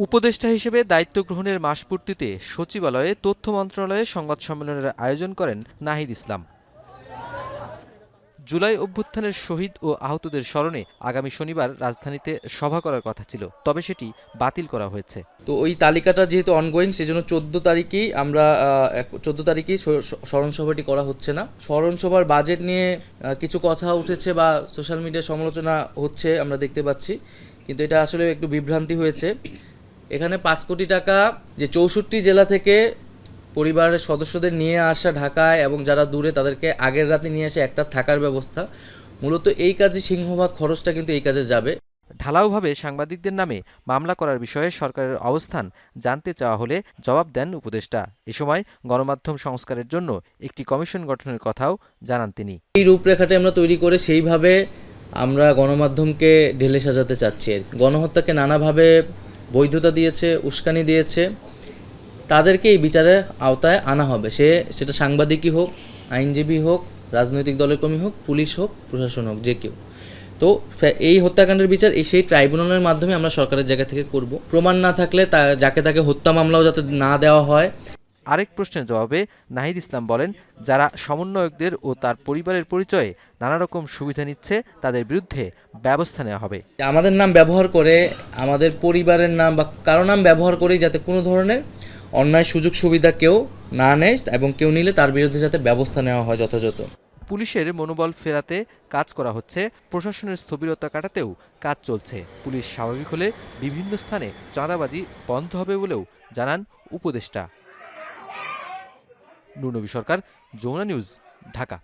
উপদেষ্টা হিসেবে দায়িত্ব গ্রহণের মাসপূর্তিতে সচিবালয়ে তথ্য মন্ত্রণালয়ে সংবাদ সম্মেলনের আয়োজন করেন নাহিদ ইসলাম। জুলাই অভ্যুত্থানের শহীদ ও আহতদের স্মরণে আগামী শনিবার রাজধানীতে সভা করার কথা ছিল, তবে সেটি বাতিল করা হয়েছে। তো ওই তালিকাটা যেহেতু অনগোয়িং, সেজন্য 14 তারিখেই আমরা 14 তারিখেই স্মরণ সভাটি করা হচ্ছে না। স্মরণ সভার বাজেট নিয়ে কিছু কথা উঠেছে বা সোশ্যাল মিডিয়ায় সমালোচনা হচ্ছে, আমরা দেখতে পাচ্ছি, কিন্তু এটা আসলে একটু বিভ্রান্তি হয়েছে। এখানে 5 কোটি টাকা যে 64 জেলা থেকে পরিবারের সদস্যদের নিয়ে আসা ঢাকায় এবং যারা দূরে তাদেরকে আগের রাতে নিয়ে এসে একটা থাকার ব্যবস্থা, মূলত এই কাজে সিংহভাগ খরচটা কিন্তু এই কাজে যাবে। ঢালাওভাবে সাংবাদিকদের নামে মামলা করার বিষয়ে সরকারের অবস্থান জানতে চাওয়া হলে জবাব দেন উপদেষ্টা। এ সময় গণমাধ্যম সংস্কারের জন্য একটি কমিশন গঠনের কথাও জানান তিনি। এই রূপরেখাটি আমরা তৈরি করে সেইভাবে আমরা গণমাধ্যমকে ঢেলে সাজাতে চাচ্ছি। গণহত্যাকে নানাভাবে বৈধতা দিয়েছে, উস্কানি দিয়েছে, তাদেরকে এই বিচারের আওতায় আনা হবে। সেটা সাংবাদিকই হোক, আইনজীবী হোক, রাজনৈতিক দলের কর্মী হোক, পুলিশ হোক, প্রশাসন হোক, যে কেউ। তো এই হত্যাকাণ্ডের বিচার সেই ট্রাইব্যুনালের মাধ্যমে আমরা সরকারের জায়গা থেকে করব। প্রমাণ না থাকলে যাকে তাকে হত্যা মামলাও যাতে না দেওয়া হয়। আরেক প্রশ্নের জবাবে নাহিদ ইসলাম বলেন, যারা সমন্বয়কদের ও তার পরিবারের পরিচয়ে নানা রকম সুবিধা নিচ্ছে তাদের বিরুদ্ধে ব্যবস্থা নেওয়া হবে। আমাদের নাম ব্যবহার করে, আমাদের পরিবারের নাম বা কারো নাম ব্যবহার করেই যাতে কোনো ধরনের অন্যায় সুযোগ সুবিধা কেউ না নেয় এবং কেউ নিলে তার বিরুদ্ধে যাতে ব্যবস্থা নেওয়া হয় যথাযথ। পুলিশের মনোবল ফেরাতে কাজ করা হচ্ছে, প্রশাসনের স্থবিরতা কাটাতেও কাজ চলছে। পুলিশ স্বাভাবিক হলে বিভিন্ন স্থানে চাঁদাবাজি বন্ধ হবে বলেও জানান উপদেষ্টা। নুরনবী সরকার, যমুনা নিউজ, ঢাকা।